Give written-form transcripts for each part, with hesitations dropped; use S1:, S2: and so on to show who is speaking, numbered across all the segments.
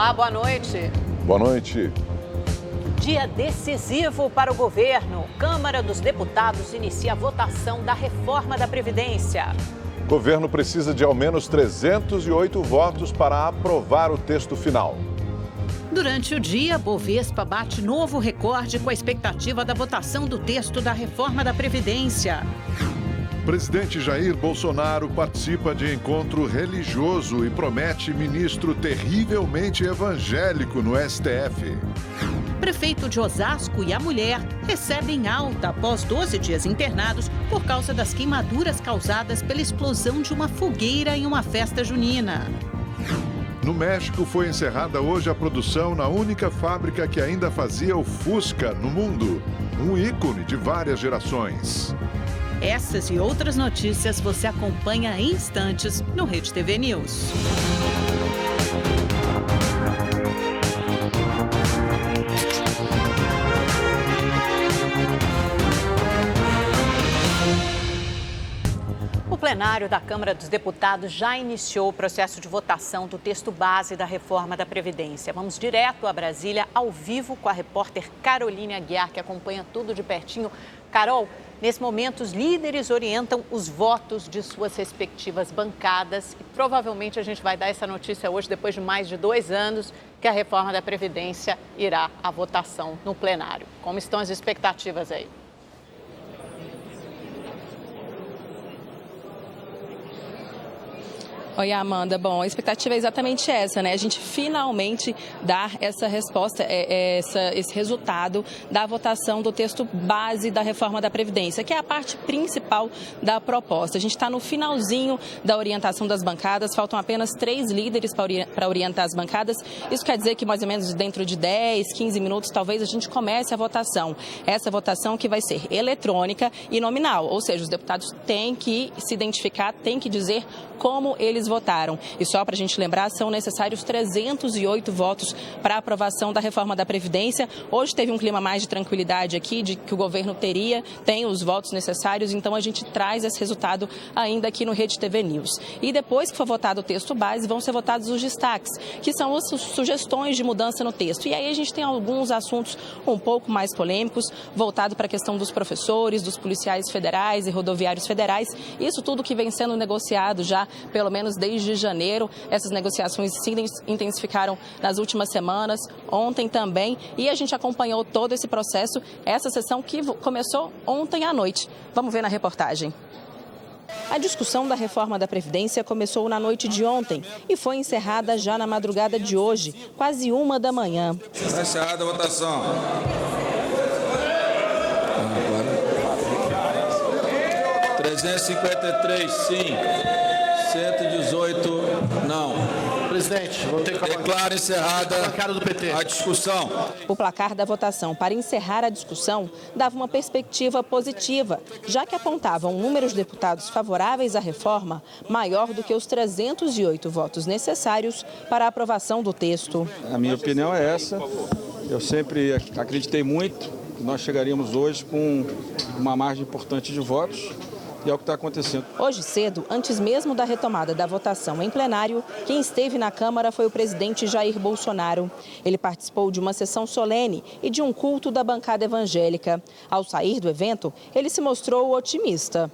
S1: Olá, boa noite.
S2: Boa noite.
S1: Dia decisivo para o governo. Câmara dos Deputados inicia a votação da reforma da Previdência.
S2: O governo precisa de ao menos 308 votos para aprovar o texto final.
S1: Durante o dia, Bovespa bate novo recorde com a expectativa da votação do texto da reforma da Previdência.
S3: Presidente Jair Bolsonaro participa de encontro religioso e promete ministro terrivelmente evangélico no STF.
S1: Prefeito de Osasco e a mulher recebem alta após 12 dias internados por causa das queimaduras causadas pela explosão de uma fogueira em uma festa junina.
S3: No México, foi encerrada hoje a produção na única fábrica que ainda fazia o Fusca no mundo. Um ícone de várias gerações.
S1: Essas e outras notícias você acompanha em instantes no Rede TV News. O plenário da Câmara dos Deputados já iniciou o processo de votação do texto base da reforma da Previdência. Vamos direto a Brasília, ao vivo, com a repórter Caroline Aguiar, que acompanha tudo de pertinho. Carol, nesse momento, os líderes orientam os votos de suas respectivas bancadas e provavelmente a gente vai dar essa notícia hoje, depois de mais de 2 anos, que a reforma da Previdência irá à votação no plenário. Como estão as expectativas aí?
S4: Oi, Amanda. Bom, a expectativa é exatamente essa, né? A gente finalmente dar essa resposta, esse resultado da votação do texto base da reforma da Previdência, que é a parte principal da proposta. A gente está no finalzinho da orientação das bancadas, faltam apenas 3 líderes para orientar as bancadas. Isso quer dizer que mais ou menos dentro de 10, 15 minutos, talvez a gente comece a votação. Essa votação que vai ser eletrônica e nominal, ou seja, os deputados têm que se identificar, têm que dizer como eles votaram. E só para a gente lembrar, são necessários 308 votos para a aprovação da reforma da Previdência. Hoje teve um clima mais de tranquilidade aqui, de que o governo tem os votos necessários, então a gente traz esse resultado ainda aqui no Rede TV News. E depois que for votado o texto base, vão ser votados os destaques, que são as sugestões de mudança no texto. E aí a gente tem alguns assuntos um pouco mais polêmicos, voltado para a questão dos professores, dos policiais federais e rodoviários federais. Isso tudo que vem sendo negociado já, pelo menos desde janeiro. Essas negociações se intensificaram nas últimas semanas, ontem também, e a gente acompanhou todo esse processo, essa sessão que começou ontem à noite. Vamos ver na reportagem. A discussão da reforma da Previdência começou na noite de ontem e foi encerrada já na madrugada de hoje, quase 1 da manhã.
S5: Está encerrada a votação. 353, sim. 118, não.
S6: Presidente, vou ter que
S5: declaro encerrada a discussão.
S4: O placar da votação para encerrar a discussão dava uma perspectiva positiva, já que apontava um número de deputados favoráveis à reforma maior do que os 308 votos necessários para a aprovação do texto.
S7: A minha opinião é essa. Eu sempre acreditei muito que nós chegaríamos hoje com uma margem importante de votos. E é o que está acontecendo.
S4: Hoje cedo, antes mesmo da retomada da votação em plenário, quem esteve na Câmara foi o presidente Jair Bolsonaro. Ele participou de uma sessão solene e de um culto da bancada evangélica. Ao sair do evento, ele se mostrou otimista.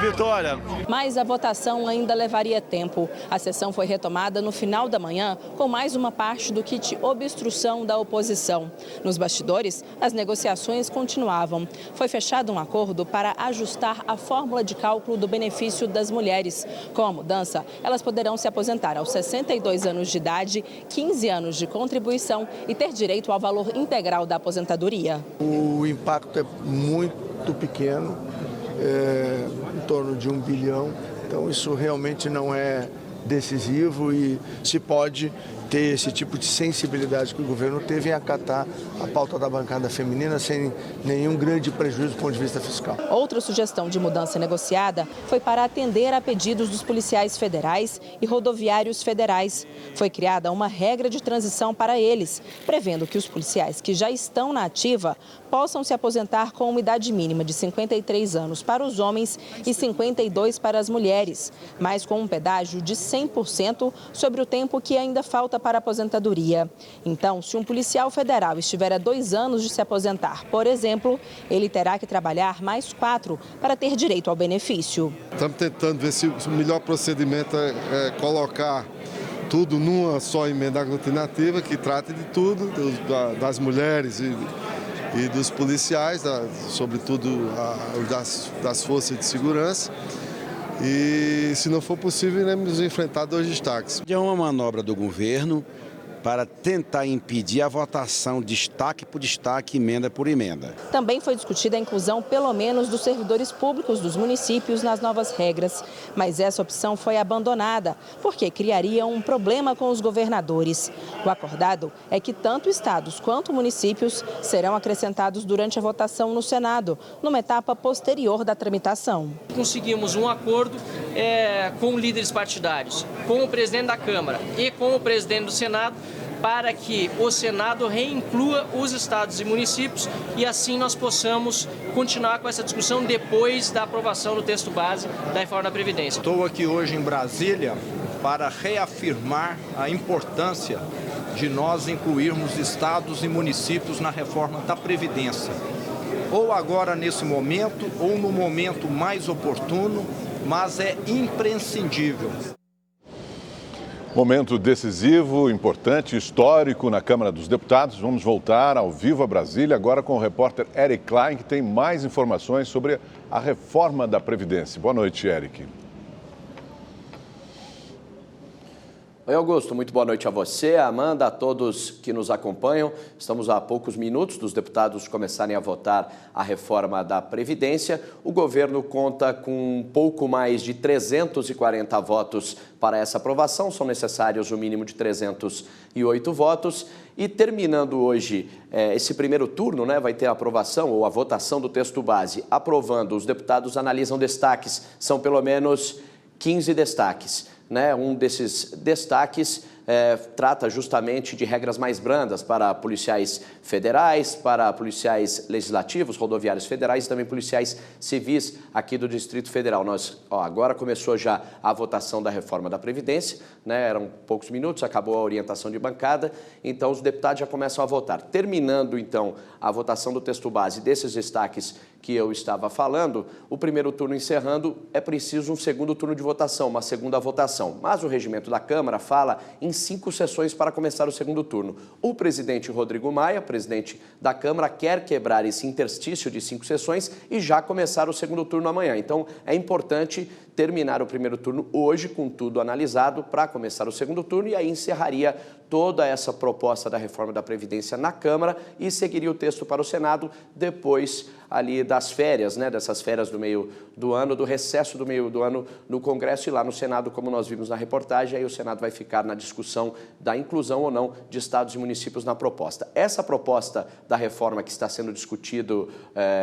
S6: Vitória.
S4: Mas a votação ainda levaria tempo. A sessão foi retomada no final da manhã com mais uma parte do kit obstrução da oposição. Nos bastidores, as negociações continuavam. Foi fechado um acordo para ajustar a fórmula de cálculo do benefício das mulheres. Com a mudança, elas poderão se aposentar aos 62 anos de idade, 15 anos de contribuição e ter direito ao valor integral da aposentadoria.
S8: O impacto é muito pequeno, em torno de 1 bilhão, então isso realmente não é decisivo e se pode ter ter esse tipo de sensibilidade que o governo teve em acatar a pauta da bancada feminina sem nenhum grande prejuízo do ponto de vista fiscal.
S4: Outra sugestão de mudança negociada foi para atender a pedidos dos policiais federais e rodoviários federais. Foi criada uma regra de transição para eles, prevendo que os policiais que já estão na ativa possam se aposentar com uma idade mínima de 53 anos para os homens e 52 para as mulheres, mas com um pedágio de 100% sobre o tempo que ainda falta para a aposentadoria. Então, se um policial federal estiver a 2 anos de se aposentar, por exemplo, ele terá que trabalhar mais 4 para ter direito ao benefício.
S9: Estamos tentando ver se o melhor procedimento é colocar tudo numa só emenda aglutinativa que trate de tudo, das mulheres e dos policiais, sobretudo das forças de segurança. E, se não for possível, iremos enfrentar 2 destaques.
S10: É uma manobra do governo para tentar impedir a votação destaque por destaque, emenda por emenda.
S4: Também foi discutida a inclusão, pelo menos, dos servidores públicos dos municípios nas novas regras. Mas essa opção foi abandonada, porque criaria um problema com os governadores. O acordado é que tanto estados quanto municípios serão acrescentados durante a votação no Senado, numa etapa posterior da tramitação.
S11: Conseguimos um acordo com líderes partidários, com o presidente da Câmara e com o presidente do Senado, para que o Senado reinclua os estados e municípios e assim nós possamos continuar com essa discussão depois da aprovação do texto base da reforma da Previdência.
S12: Estou aqui hoje em Brasília para reafirmar a importância de nós incluirmos estados e municípios na reforma da Previdência. Ou agora nesse momento, ou no momento mais oportuno, mas é imprescindível.
S2: Momento decisivo, importante, histórico na Câmara dos Deputados. Vamos voltar ao vivo a Brasília agora com o repórter Eric Klein, que tem mais informações sobre a reforma da Previdência. Boa noite, Eric.
S13: Oi, Augusto, muito boa noite a você, a Amanda, a todos que nos acompanham. Estamos a poucos minutos dos deputados começarem a votar a reforma da Previdência. O governo conta com um pouco mais de 340 votos para essa aprovação. São necessários o mínimo de 308 votos. E terminando hoje esse primeiro turno, vai ter a aprovação ou a votação do texto base. Aprovando, os deputados analisam destaques. São pelo menos 15 destaques. Um desses destaques trata justamente de regras mais brandas para policiais federais, para policiais legislativos, rodoviários federais e também policiais civis aqui do Distrito Federal. Agora começou já a votação da reforma da Previdência, eram poucos minutos, acabou a orientação de bancada, então os deputados já começam a votar. Terminando, então, a votação do texto base desses destaques que eu estava falando, o primeiro turno encerrando, é preciso um segundo turno de votação, uma segunda votação. Mas o regimento da Câmara fala em 5 sessões para começar o segundo turno. O presidente Rodrigo Maia, presidente da Câmara, quer quebrar esse interstício de 5 sessões e já começar o segundo turno amanhã. Então, é importante terminar o primeiro turno hoje, com tudo analisado, para começar o segundo turno, e aí encerraria toda essa proposta da reforma da Previdência na Câmara e seguiria o texto para o Senado depois ali das férias, dessas férias do meio do ano, do recesso do meio do ano no Congresso e lá no Senado, como nós vimos na reportagem, aí o Senado vai ficar na discussão da inclusão ou não de estados e municípios na proposta. Essa proposta da reforma que está sendo discutido,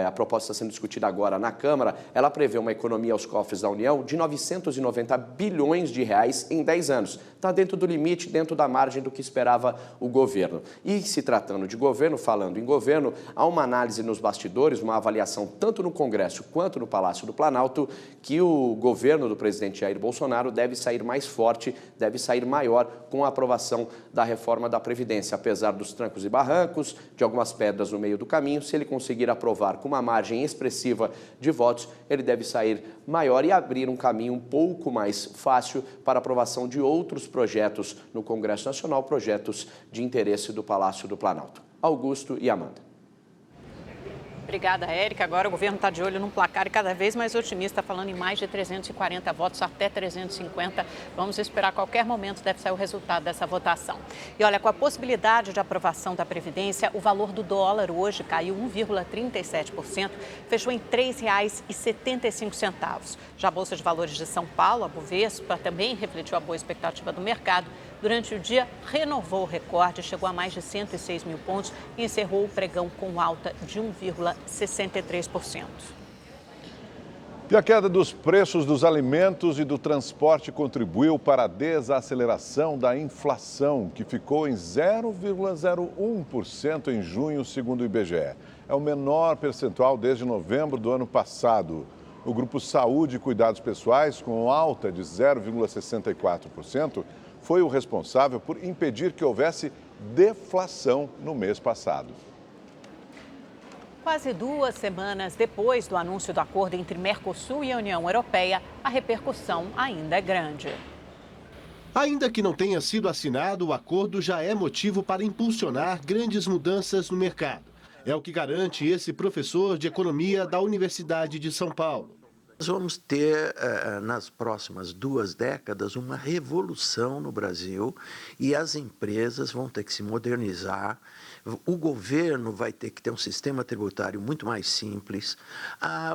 S13: a proposta está sendo discutida agora na Câmara, ela prevê uma economia aos cofres da União de 990 bilhões de reais em 10 anos. Está dentro do limite, dentro da margem do que esperava o governo. E se tratando de governo, falando em governo, há uma análise nos bastidores, uma avaliação tanto no Congresso quanto no Palácio do Planalto, que o governo do presidente Jair Bolsonaro deve sair mais forte, deve sair maior com a aprovação da reforma da Previdência. Apesar dos trancos e barrancos, de algumas pedras no meio do caminho, se ele conseguir aprovar com uma margem expressiva de votos, ele deve sair maior e abrir um caminho um pouco mais fácil para a aprovação de outros projetos no Congresso Nacional, projetos de interesse do Palácio do Planalto. Augusto e Amanda.
S1: Obrigada, Érica. Agora o governo está de olho num placar cada vez mais otimista, falando em mais de 340 votos, até 350. Vamos esperar, a qualquer momento deve sair o resultado dessa votação. E olha, com a possibilidade de aprovação da Previdência, o valor do dólar hoje caiu 1,37%, fechou em R$ 3,75. Já a Bolsa de Valores de São Paulo, a Bovespa, também refletiu a boa expectativa do mercado, durante o dia renovou o recorde, chegou a mais de 106 mil pontos e encerrou o pregão com alta de 1,63%.
S2: E a queda dos preços dos alimentos e do transporte contribuiu para a desaceleração da inflação, que ficou em 0,01% em junho, segundo o IBGE. É o menor percentual desde novembro do ano passado. O grupo Saúde e Cuidados Pessoais, com alta de 0,64%, foi o responsável por impedir que houvesse deflação no mês passado.
S1: Quase 2 semanas depois do anúncio do acordo entre Mercosul e a União Europeia, a repercussão ainda é grande.
S14: Ainda que não tenha sido assinado, o acordo já é motivo para impulsionar grandes mudanças no mercado. É o que garante esse professor de economia da Universidade de São Paulo.
S15: Nós vamos ter, nas próximas 2 décadas, uma revolução no Brasil e as empresas vão ter que se modernizar. O governo vai ter que ter um sistema tributário muito mais simples.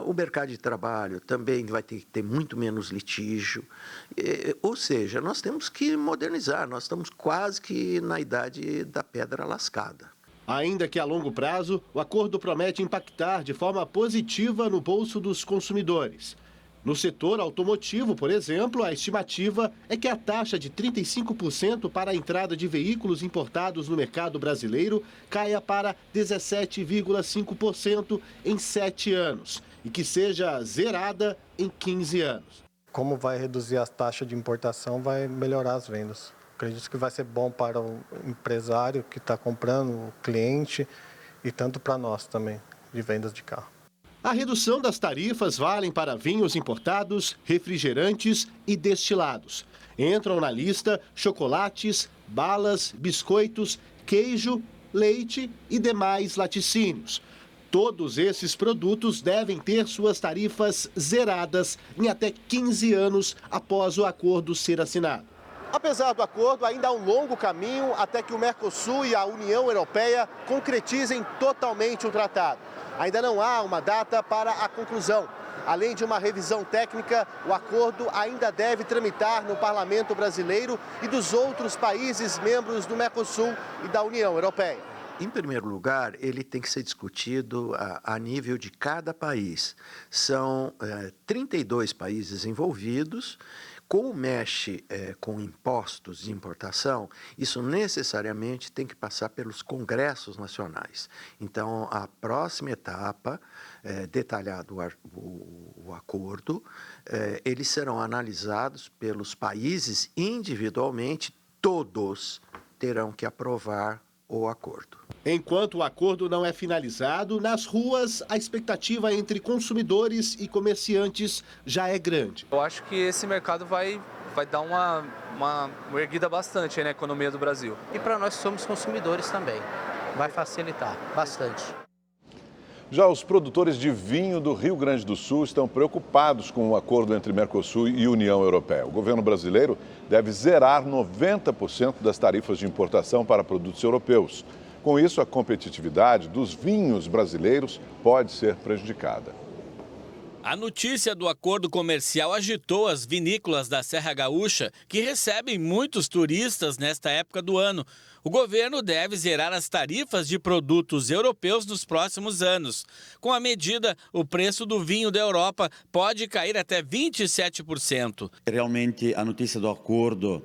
S15: O mercado de trabalho também vai ter que ter muito menos litígio. Ou seja, nós temos que modernizar. Nós estamos quase que na idade da pedra lascada.
S14: Ainda que a longo prazo, o acordo promete impactar de forma positiva no bolso dos consumidores. No setor automotivo, por exemplo, a estimativa é que a taxa de 35% para a entrada de veículos importados no mercado brasileiro caia para 17,5% em 7 anos e que seja zerada em 15 anos.
S16: Como vai reduzir a taxa de importação, vai melhorar as vendas. Acredito que vai ser bom para o empresário que está comprando, o cliente e tanto para nós também, de vendas de carro.
S14: A redução das tarifas vale para vinhos importados, refrigerantes e destilados. Entram na lista chocolates, balas, biscoitos, queijo, leite e demais laticínios. Todos esses produtos devem ter suas tarifas zeradas em até 15 anos após o acordo ser assinado. Apesar do acordo, ainda há um longo caminho até que o Mercosul e a União Europeia concretizem totalmente o tratado. Ainda não há uma data para a conclusão. Além de uma revisão técnica, o acordo ainda deve tramitar no Parlamento brasileiro e dos outros países membros do Mercosul e da União Europeia.
S15: Em primeiro lugar, ele tem que ser discutido a nível de cada país. São 32 países envolvidos. Como mexe com impostos de importação, isso necessariamente tem que passar pelos congressos nacionais. Então, a próxima etapa, detalhado o acordo, eles serão analisados pelos países individualmente, todos terão que aprovar o acordo.
S14: Enquanto o acordo não é finalizado, nas ruas a expectativa entre consumidores e comerciantes já é grande.
S17: Eu acho que esse mercado vai dar uma erguida bastante na economia do Brasil.
S6: E para nós que somos consumidores também, vai facilitar bastante.
S2: Já os produtores de vinho do Rio Grande do Sul estão preocupados com o acordo entre Mercosul e União Europeia. O governo brasileiro deve zerar 90% das tarifas de importação para produtos europeus. Com isso, a competitividade dos vinhos brasileiros pode ser prejudicada.
S18: A notícia do acordo comercial agitou as vinícolas da Serra Gaúcha, que recebem muitos turistas nesta época do ano. O governo deve zerar as tarifas de produtos europeus nos próximos anos. Com a medida, o preço do vinho da Europa pode cair até 27%.
S19: Realmente, a notícia do acordo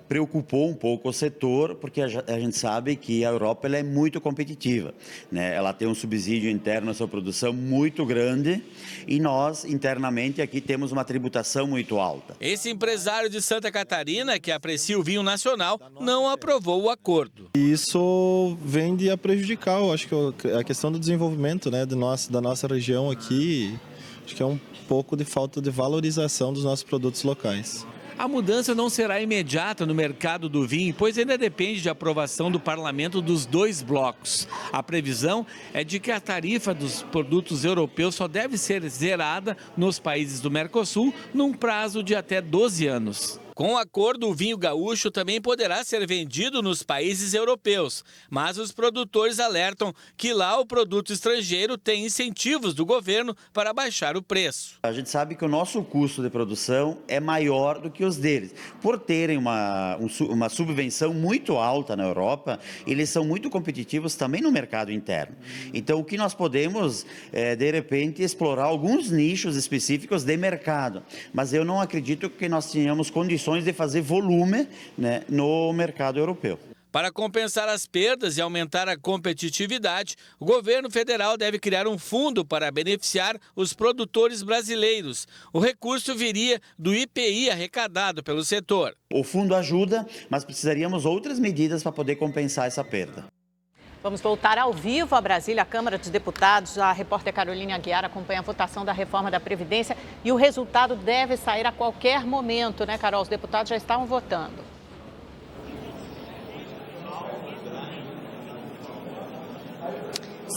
S19: preocupou um pouco o setor, porque a gente sabe que a Europa ela é muito competitiva, né? Ela tem um subsídio interno à sua produção muito grande e nós, internamente, aqui temos uma tributação muito alta.
S18: Esse empresário de Santa Catarina, que aprecia o vinho nacional, não aprovou o acordo.
S20: Isso vende a prejudicar, eu acho que a questão do desenvolvimento, né, da nossa região aqui, acho que é um pouco de falta de valorização dos nossos produtos locais.
S18: A mudança não será imediata no mercado do vinho, pois ainda depende de aprovação do parlamento dos 2 blocos. A previsão é de que a tarifa dos produtos europeus só deve ser zerada nos países do Mercosul num prazo de até 12 anos. Com o acordo, o vinho gaúcho também poderá ser vendido nos países europeus, mas os produtores alertam que lá o produto estrangeiro tem incentivos do governo para baixar o preço.
S19: A gente sabe que o nosso custo de produção é maior do que os deles. Por terem uma subvenção muito alta na Europa, eles são muito competitivos também no mercado interno. Então, o que nós podemos é, de repente, explorar alguns nichos específicos de mercado, mas eu não acredito que nós tenhamos condições de fazer volume, né, no mercado europeu.
S18: Para compensar as perdas e aumentar a competitividade, o governo federal deve criar um fundo para beneficiar os produtores brasileiros. O recurso viria do IPI arrecadado pelo setor.
S19: O fundo ajuda, mas precisaríamos outras medidas para poder compensar essa perda.
S1: Vamos voltar ao vivo a Brasília, a Câmara dos Deputados. A repórter Carolina Aguiar acompanha a votação da reforma da Previdência e o resultado deve sair a qualquer momento, né, Carol? Os deputados já estavam votando.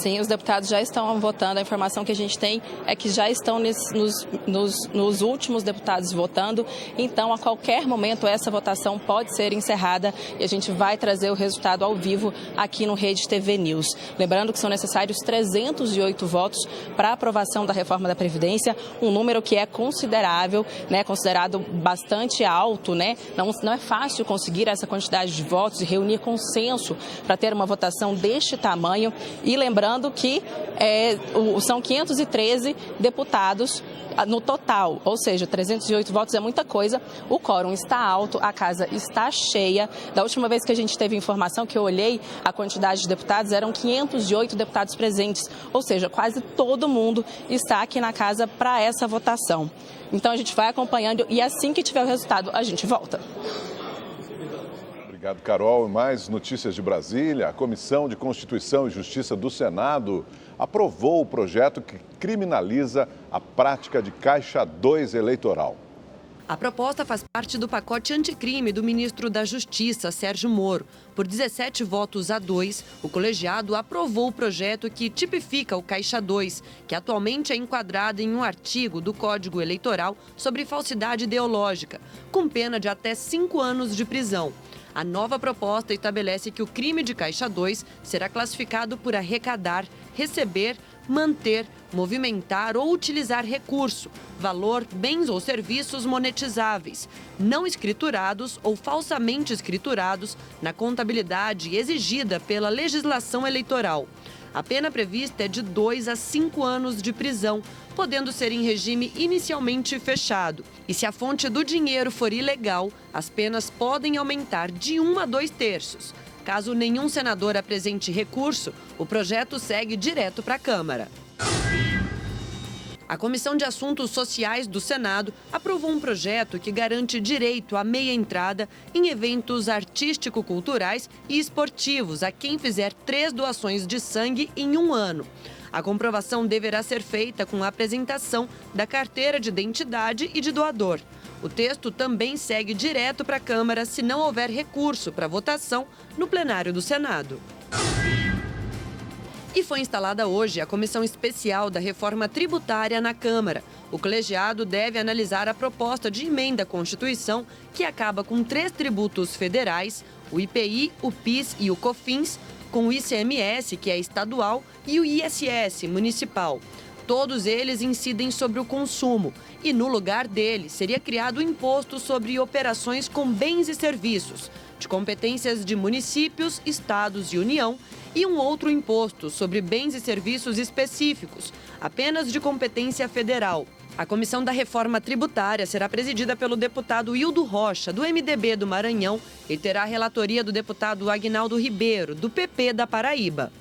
S4: Sim, os deputados já estão votando. A informação que a gente tem é que já estão nos últimos deputados votando. Então, a qualquer momento, essa votação pode ser encerrada e a gente vai trazer o resultado ao vivo aqui no Rede TV News. Lembrando que são necessários 308 votos para a aprovação da reforma da Previdência, um número que é considerável, né, considerado bastante alto, né? Não é fácil conseguir essa quantidade de votos e reunir consenso para ter uma votação deste tamanho. E lembrando que são 513 deputados no total, ou seja, 308 votos é muita coisa. O quórum está alto, a casa está cheia. Da última vez que a gente teve informação, que eu olhei a quantidade de deputados, eram 508 deputados presentes, ou seja, quase todo mundo está aqui na casa para essa votação. Então a gente vai acompanhando e assim que tiver o resultado, a gente volta.
S2: Obrigado, Carol. Mais notícias de Brasília. A Comissão de Constituição e Justiça do Senado aprovou o projeto que criminaliza a prática de caixa 2 eleitoral.
S21: A proposta faz parte do pacote anticrime do ministro da Justiça, Sérgio Moro. Por 17 votos a 2, o colegiado aprovou o projeto que tipifica o Caixa 2, que atualmente é enquadrado em um artigo do Código Eleitoral sobre falsidade ideológica, com pena de até 5 anos de prisão. A nova proposta estabelece que o crime de Caixa 2 será classificado por arrecadar, receber, manter, movimentar ou utilizar recurso, valor, bens ou serviços monetizáveis, não escriturados ou falsamente escriturados na contabilidade exigida pela legislação eleitoral. A pena prevista é de 2 a 5 anos de prisão, podendo ser em regime inicialmente fechado. E se a fonte do dinheiro for ilegal, as penas podem aumentar de 1 a 2 terços. Caso nenhum senador apresente recurso, o projeto segue direto para a Câmara. A Comissão de Assuntos Sociais do Senado aprovou um projeto que garante direito à meia entrada em eventos artístico-culturais e esportivos a quem fizer 3 doações de sangue em 1 ano. A comprovação deverá ser feita com a apresentação da carteira de identidade e de doador. O texto também segue direto para a Câmara se não houver recurso para votação no plenário do Senado. E foi instalada hoje a Comissão Especial da Reforma Tributária na Câmara. O colegiado deve analisar a proposta de emenda à Constituição que acaba com 3 tributos federais, o IPI, o PIS e o COFINS, com o ICMS, que é estadual, e o ISS, municipal. Todos eles incidem sobre o consumo e, no lugar dele, seria criado um imposto sobre operações com bens e serviços, de competências de municípios, estados e União, e um outro imposto sobre bens e serviços específicos, apenas de competência federal. A Comissão da Reforma Tributária será presidida pelo deputado Hildo Rocha, do MDB do Maranhão, e terá a relatoria do deputado Aguinaldo Ribeiro, do PP da Paraíba.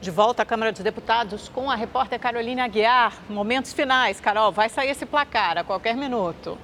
S1: De volta à Câmara dos Deputados com a repórter Carolina Aguiar. Momentos finais, Carol, vai sair esse placar a qualquer minuto.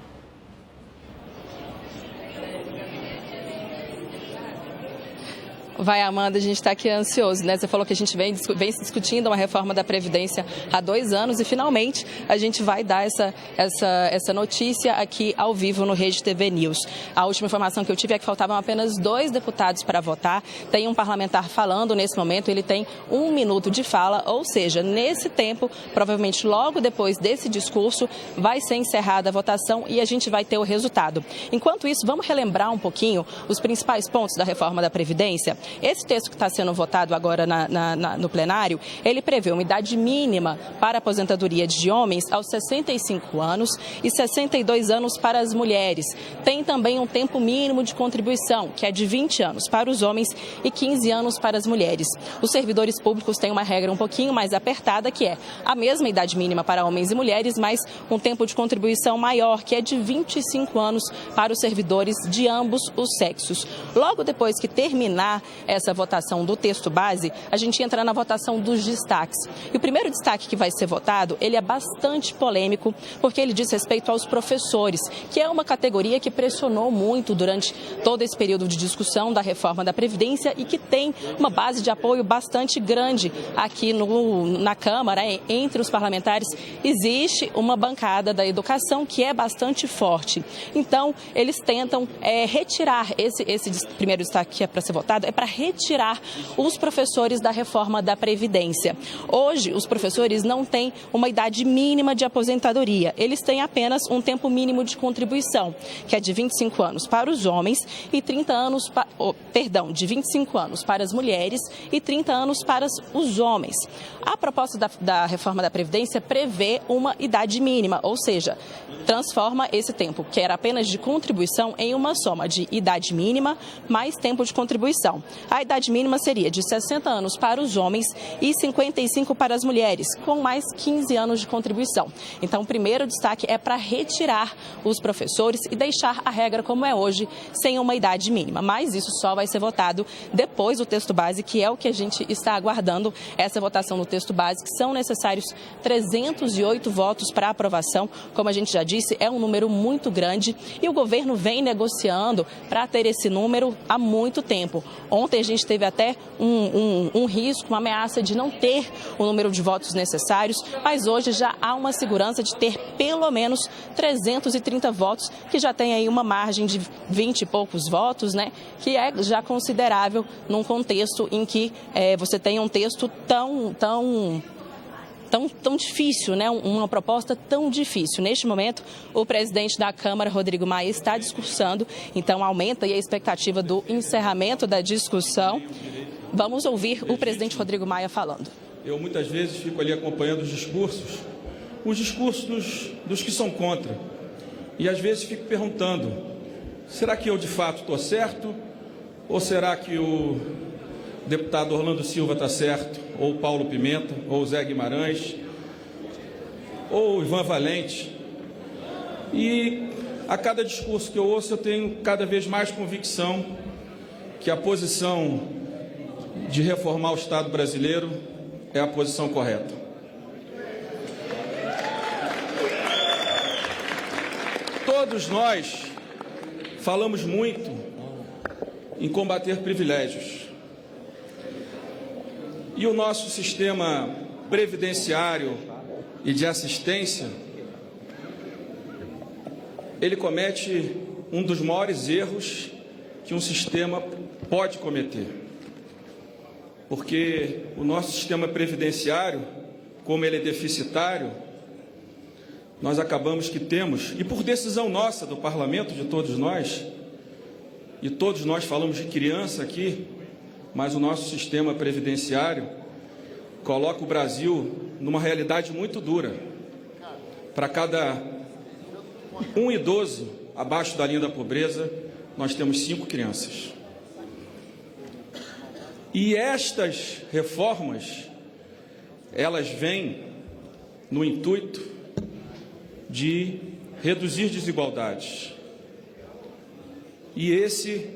S4: Vai, Amanda, a gente está aqui ansioso, né? Você falou que a gente vem discutindo uma reforma da Previdência há 2 anos e finalmente a gente vai dar essa notícia aqui ao vivo no Rede TV News. A última informação que eu tive é que faltavam apenas 2 deputados para votar. Tem um parlamentar falando nesse momento, ele tem 1 minuto de fala, ou seja, nesse tempo, provavelmente logo depois desse discurso, vai ser encerrada a votação e a gente vai ter o resultado. Enquanto isso, vamos relembrar um pouquinho os principais pontos da reforma da Previdência. Esse texto que está sendo votado agora no plenário, ele prevê uma idade mínima para a aposentadoria de homens aos 65 anos e 62 anos para as mulheres. Tem também um tempo mínimo de contribuição, que é de 20 anos para os homens e 15 anos para as mulheres. Os servidores públicos têm uma regra um pouquinho mais apertada, que é a mesma idade mínima para homens e mulheres, mas um tempo de contribuição maior, que é de 25 anos para os servidores de ambos os sexos. Logo depois que terminar essa votação do texto base, a gente entra na votação dos destaques. E o primeiro destaque que vai ser votado, ele é bastante polêmico, porque ele diz respeito aos professores, que é uma categoria que pressionou muito durante todo esse período de discussão da reforma da Previdência e que tem uma base de apoio bastante grande aqui na Câmara, entre os parlamentares. Existe uma bancada da educação que é bastante forte. Então, eles tentam retirar esse primeiro destaque que é para ser votado, é para retirar os professores da reforma da Previdência. Hoje, os professores não têm uma idade mínima de aposentadoria. Eles têm apenas um tempo mínimo de contribuição, que é de 25 anos para os homens e 30 anos, de 25 anos para as mulheres e 30 anos para os homens. A proposta da reforma da Previdência prevê uma idade mínima, ou seja, transforma esse tempo, que era apenas de contribuição, em uma soma de idade mínima mais tempo de contribuição. A idade mínima seria de 60 anos para os homens e 55 para as mulheres, com mais 15 anos de contribuição. Então, o primeiro destaque é para retirar os professores e deixar a regra como é hoje, sem uma idade mínima. Mas isso só vai ser votado depois do texto base, que é o que a gente está aguardando, essa votação no texto base, que são necessários 308 votos para aprovação. Como a gente já disse, é um número muito grande e o governo vem negociando para ter esse número há muito tempo. Ontem a gente teve até um risco, uma ameaça de não ter o número de votos necessários, mas hoje já há uma segurança de ter pelo menos 330 votos, que já tem aí uma margem de 20 e poucos votos, né? Que é já considerável num contexto em que você tem um texto tão difícil, né? Uma proposta tão difícil. Neste momento, o presidente da Câmara, Rodrigo Maia, está discursando, então aumenta aí a expectativa do encerramento da discussão. Vamos ouvir o presidente Rodrigo Maia falando.
S7: Eu muitas vezes fico ali acompanhando os discursos dos que são contra. E às vezes fico perguntando, será que eu de fato estou certo? Ou será que o deputado Orlando Silva está certo? Ou Paulo Pimenta? Ou Zé Guimarães? Ou Ivan Valente? E a cada discurso que eu ouço, eu tenho cada vez mais convicção que a posição de reformar o Estado brasileiro é a posição correta. Todos nós falamos muito em combater privilégios. E o nosso sistema previdenciário e de assistência, ele comete um dos maiores erros que um sistema pode cometer. Porque o nosso sistema previdenciário, como ele é deficitário, nós acabamos que temos, e por decisão nossa, do parlamento, de todos nós, e todos nós falamos de criança aqui, mas o nosso sistema previdenciário coloca o Brasil numa realidade muito dura. Para cada um idoso abaixo da linha da pobreza, nós temos 5 crianças. E estas reformas, elas vêm no intuito de reduzir desigualdades. E esse,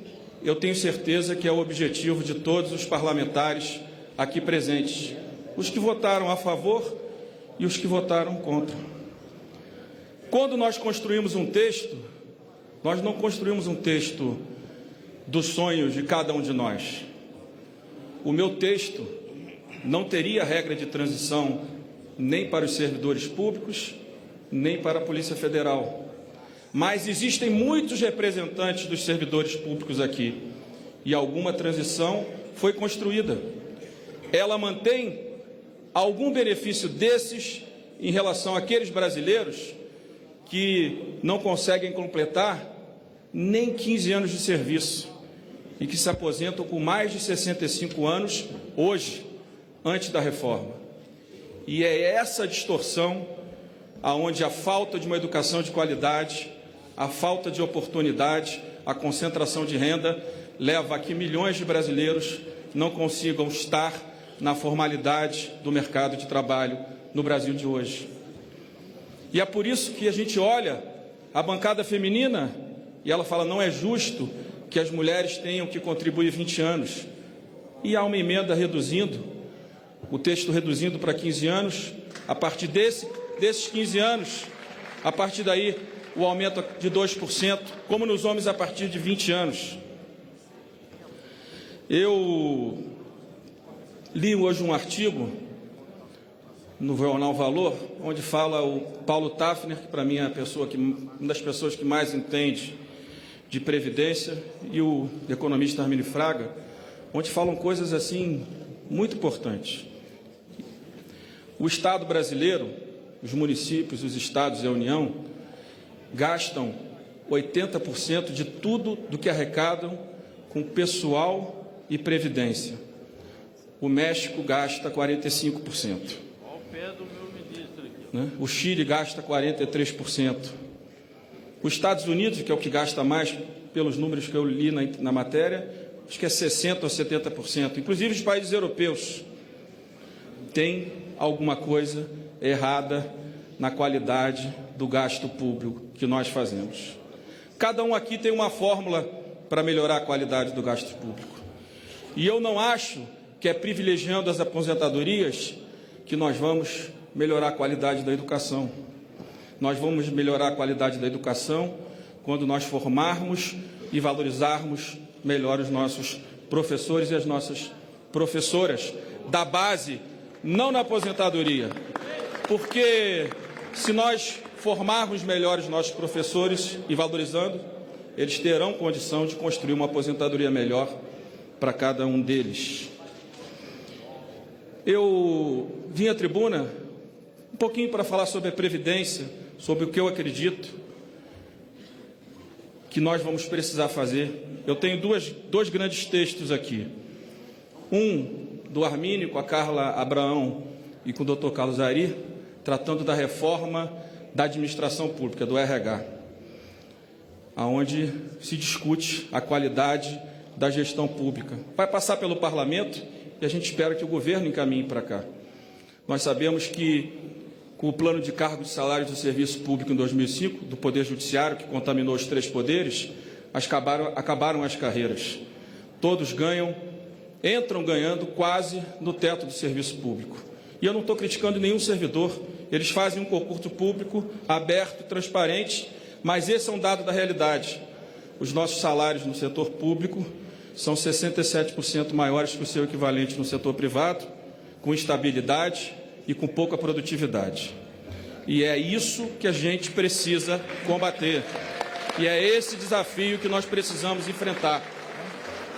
S7: eu tenho certeza que é o objetivo de todos os parlamentares aqui presentes, os que votaram a favor e os que votaram contra. Quando nós construímos um texto, nós não construímos um texto dos sonhos de cada um de nós. o meu texto não teria regra de transição nem para os servidores públicos, nem para a Polícia Federal. Mas existem muitos representantes dos servidores públicos aqui, e alguma transição foi construída. Ela mantém algum benefício desses em relação àqueles brasileiros que não conseguem completar nem 15 anos de serviço e que se aposentam com mais de 65 anos hoje, antes da reforma. E é essa distorção aonde a falta de uma educação de qualidade, a falta de oportunidade, a concentração de renda leva a que milhões de brasileiros não consigam estar na formalidade do mercado de trabalho no Brasil de hoje. E é por isso que a gente olha a bancada feminina e ela fala: não é justo que as mulheres tenham que contribuir 20 anos. E há uma emenda reduzindo, o texto reduzindo para 15 anos, a partir desses 15 anos, a partir daí o aumento de 2%, como nos homens a partir de 20 anos. Eu li hoje um artigo no jornal Valor, onde fala o Paulo Tafner, que para mim é uma das pessoas que mais entende de previdência, e o economista Arminio Fraga, onde falam coisas assim muito importantes. O Estado brasileiro, os municípios, os estados e a União gastam 80% de tudo do que arrecadam com pessoal e previdência. O México gasta 45%. O Chile gasta 43%. Os Estados Unidos, que é o que gasta mais, pelos números que eu li na matéria, acho que é 60% ou 70%. Inclusive os países europeus têm alguma coisa errada na qualidade do gasto público que nós fazemos. Cada um aqui tem uma fórmula para melhorar a qualidade do gasto público. E eu não acho que é privilegiando as aposentadorias que nós vamos melhorar a qualidade da educação. Nós vamos melhorar a qualidade da educação quando nós formarmos e valorizarmos melhor os nossos professores e as nossas professoras da base, não na aposentadoria. Porque se nós formarmos melhor os nossos professores e valorizando, eles terão condição de construir uma aposentadoria melhor para cada um deles. Eu vim à tribuna um pouquinho para falar sobre a Previdência, sobre o que eu acredito que nós vamos precisar fazer. Eu tenho dois grandes textos aqui. Um do Arminio, com a Carla Abraão e com o Dr. Carlos Ari, tratando da reforma da administração pública, do RH, onde se discute a qualidade da gestão pública. Vai passar pelo Parlamento e a gente espera que o governo encaminhe para cá. Nós sabemos que, com o plano de cargos e salários do serviço público em 2005, do Poder Judiciário, que contaminou os 3 poderes, acabaram as carreiras. Todos entram ganhando quase no teto do serviço público. E eu não estou criticando nenhum servidor, eles fazem um concurso público aberto, transparente, mas esse é um dado da realidade. Os nossos salários no setor público são 67% maiores que o seu equivalente no setor privado, com instabilidade e com pouca produtividade. E é isso que a gente precisa combater. E é esse desafio que nós precisamos enfrentar.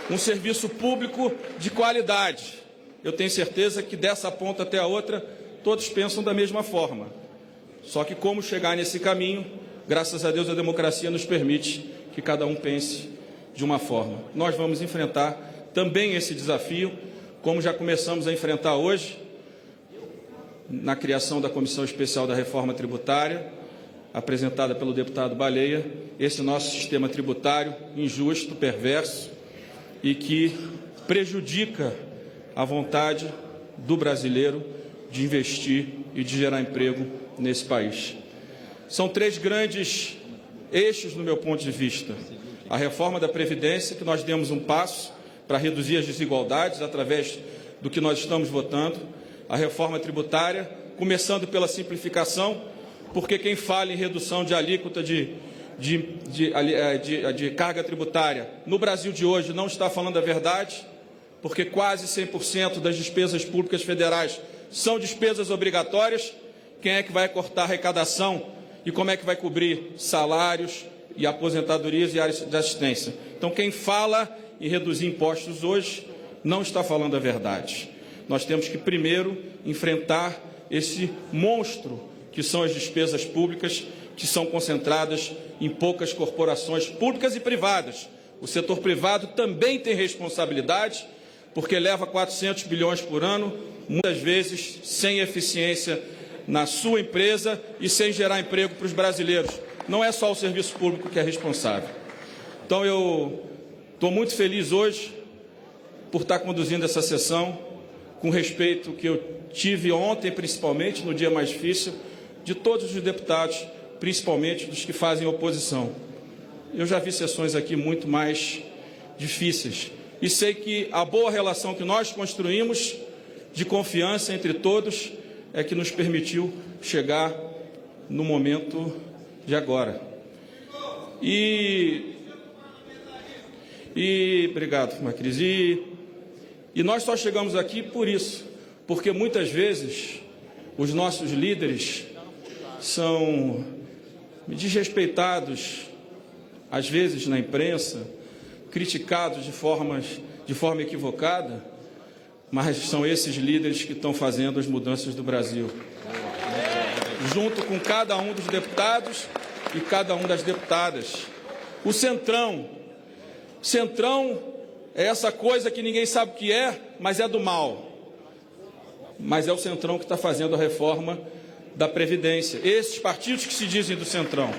S7: Um serviço público de qualidade. Eu tenho certeza que dessa ponta até a outra, todos pensam da mesma forma. Só que como chegar nesse caminho, graças a Deus a democracia nos permite que cada um pense de uma forma. Nós vamos enfrentar também esse desafio, como já começamos a enfrentar hoje, na criação da Comissão Especial da Reforma Tributária, apresentada pelo deputado Baleia, esse nosso sistema tributário injusto, perverso e que prejudica a vontade do brasileiro de investir e de gerar emprego nesse país. São 3 grandes eixos, no meu ponto de vista. A reforma da Previdência, que nós demos um passo para reduzir as desigualdades através do que nós estamos votando. A reforma tributária, começando pela simplificação, porque quem fala em redução de alíquota de carga tributária no Brasil de hoje não está falando a verdade, porque quase 100% das despesas públicas federais são despesas obrigatórias. Quem é que vai cortar a arrecadação e como é que vai cobrir salários e aposentadorias e áreas de assistência? Então, quem fala em reduzir impostos hoje não está falando a verdade. Nós temos que, primeiro, enfrentar esse monstro que são as despesas públicas, que são concentradas em poucas corporações públicas e privadas. O setor privado também tem responsabilidade, porque leva 400 bilhões por ano, muitas vezes sem eficiência na sua empresa e sem gerar emprego para os brasileiros. Não é só o serviço público que é responsável. Então, eu estou muito feliz hoje por estar conduzindo essa sessão, com respeito que eu tive ontem, principalmente, no dia mais difícil, de todos os deputados, principalmente dos que fazem oposição. Eu já vi sessões aqui muito mais difíceis e sei que a boa relação que nós construímos de confiança entre todos é que nos permitiu chegar no momento de agora. Obrigado, Macris. E nós só chegamos aqui por isso, porque muitas vezes os nossos líderes são desrespeitados, às vezes na imprensa, criticados de forma equivocada, mas são esses líderes que estão fazendo as mudanças do Brasil. Junto com cada um dos deputados e cada uma das deputadas. O Centrão é essa coisa que ninguém sabe o que é, mas é do mal. Mas é o Centrão que está fazendo a reforma da Previdência. Esses partidos que se dizem do Centrão.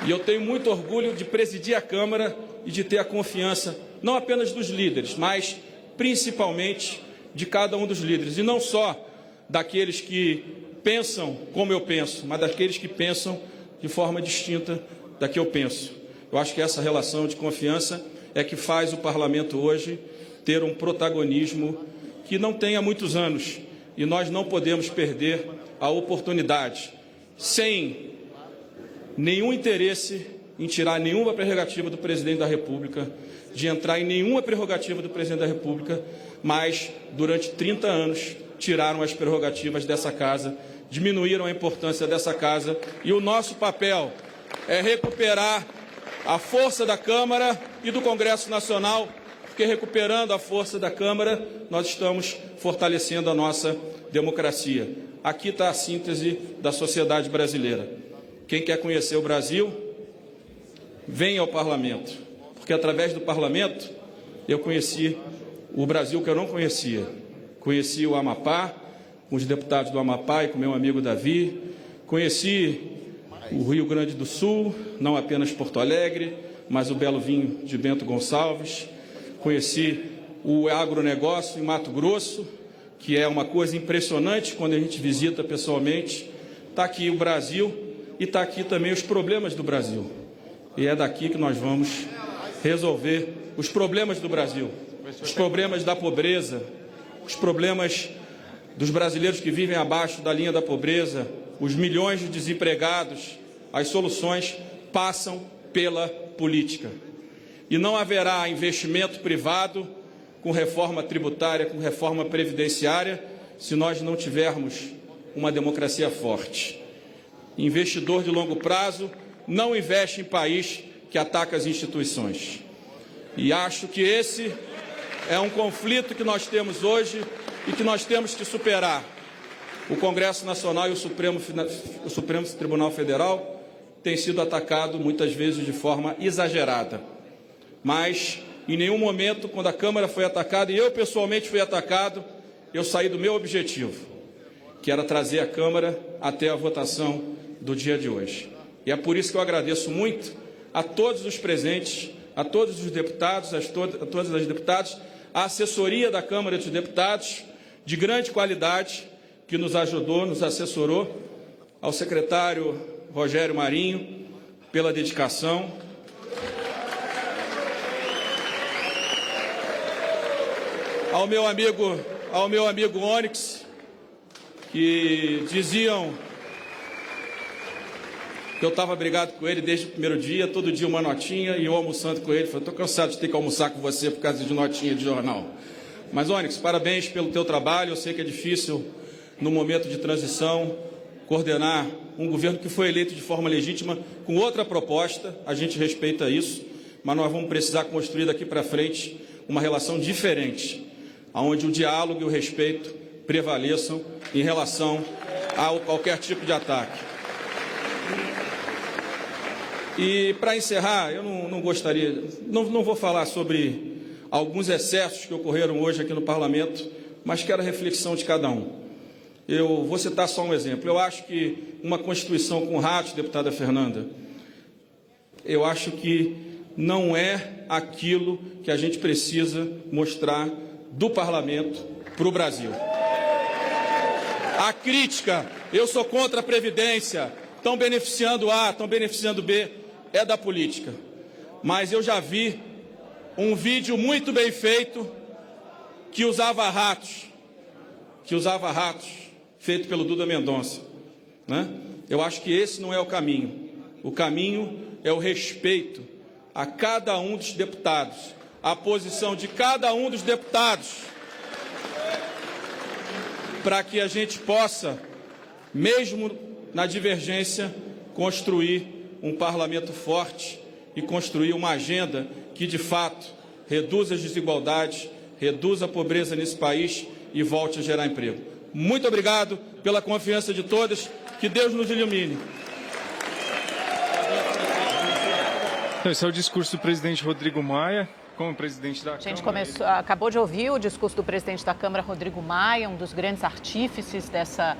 S7: E eu tenho muito orgulho de presidir a Câmara e de ter a confiança, não apenas dos líderes, mas principalmente de cada um dos líderes. E não só daqueles que pensam como eu penso, mas daqueles que pensam de forma distinta da que eu penso. Eu acho que essa relação de confiança é que faz o Parlamento hoje ter um protagonismo que não tem há muitos anos. E nós não podemos perder a oportunidade, sem nenhum interesse em tirar nenhuma prerrogativa do Presidente da República, de entrar em nenhuma prerrogativa do Presidente da República, mas durante 30 anos tiraram as prerrogativas dessa casa, diminuíram a importância dessa casa, e o nosso papel é recuperar a força da Câmara e do Congresso Nacional, porque recuperando a força da Câmara, nós estamos fortalecendo a nossa democracia. Aqui está a síntese da sociedade brasileira. Quem quer conhecer o Brasil, venha ao Parlamento, porque através do Parlamento eu conheci o Brasil que eu não conhecia. Conheci o Amapá, com os deputados do Amapá e com meu amigo Davi, conheci o Rio Grande do Sul, não apenas Porto Alegre, mas o belo vinho de Bento Gonçalves, conheci o agronegócio em Mato Grosso, que é uma coisa impressionante quando a gente visita pessoalmente. Está aqui o Brasil e está aqui também os problemas do Brasil. E é daqui que nós vamos resolver os problemas do Brasil, os problemas da pobreza, os problemas dos brasileiros que vivem abaixo da linha da pobreza, os milhões de desempregados. As soluções passam pela política. E não haverá investimento privado com reforma tributária, com reforma previdenciária, se nós não tivermos uma democracia forte. Investidor de longo prazo não investe em país que ataca as instituições. E acho que esse é um conflito que nós temos hoje e que nós temos que superar. O Congresso Nacional e o Supremo Tribunal Federal têm sido atacados muitas vezes de forma exagerada. Mas, em nenhum momento, quando a Câmara foi atacada, e eu pessoalmente fui atacado, eu saí do meu objetivo, que era trazer a Câmara até a votação do dia de hoje. E é por isso que eu agradeço muito a todos os presentes, a todos os deputados, a todas as deputadas, a assessoria da Câmara dos Deputados, de grande qualidade, que nos ajudou, nos assessorou, ao secretário Rogério Marinho, pela dedicação, ao meu amigo Onyx, que diziam Eu estava brigado com ele desde o primeiro dia, todo dia uma notinha, e eu almoçando com ele. Falei, estou cansado de ter que almoçar com você por causa de notinha de jornal. Mas, Onyx, parabéns pelo teu trabalho. Eu sei que é difícil, no momento de transição, coordenar um governo que foi eleito de forma legítima com outra proposta. A gente respeita isso, mas nós vamos precisar construir daqui para frente uma relação diferente, onde o diálogo e o respeito prevaleçam em relação a qualquer tipo de ataque. E, para encerrar, eu não gostaria, não vou falar sobre alguns excessos que ocorreram hoje aqui no Parlamento, mas quero a reflexão de cada um. Eu vou citar só um exemplo. Eu acho que uma Constituição com ratos, deputada Fernanda, eu acho que não é aquilo que a gente precisa mostrar do Parlamento para o Brasil. A crítica, eu sou contra a Previdência, estão beneficiando A, estão beneficiando B, é da política. Mas eu já vi um vídeo muito bem feito que usava ratos, feito pelo Duda Mendonça, né? Eu acho que esse não é o caminho. O caminho é o respeito a cada um dos deputados, a posição de cada um dos deputados, para que a gente possa, mesmo na divergência, construir um parlamento forte e construir uma agenda que, de fato, reduza as desigualdades, reduza a pobreza nesse país e volte a gerar emprego. Muito obrigado pela confiança de todos. Que Deus nos ilumine.
S3: Esse é o discurso do presidente Rodrigo Maia, como presidente da Câmara.
S1: A gente acabou de ouvir o discurso do presidente da Câmara, Rodrigo Maia, um dos grandes artífices dessa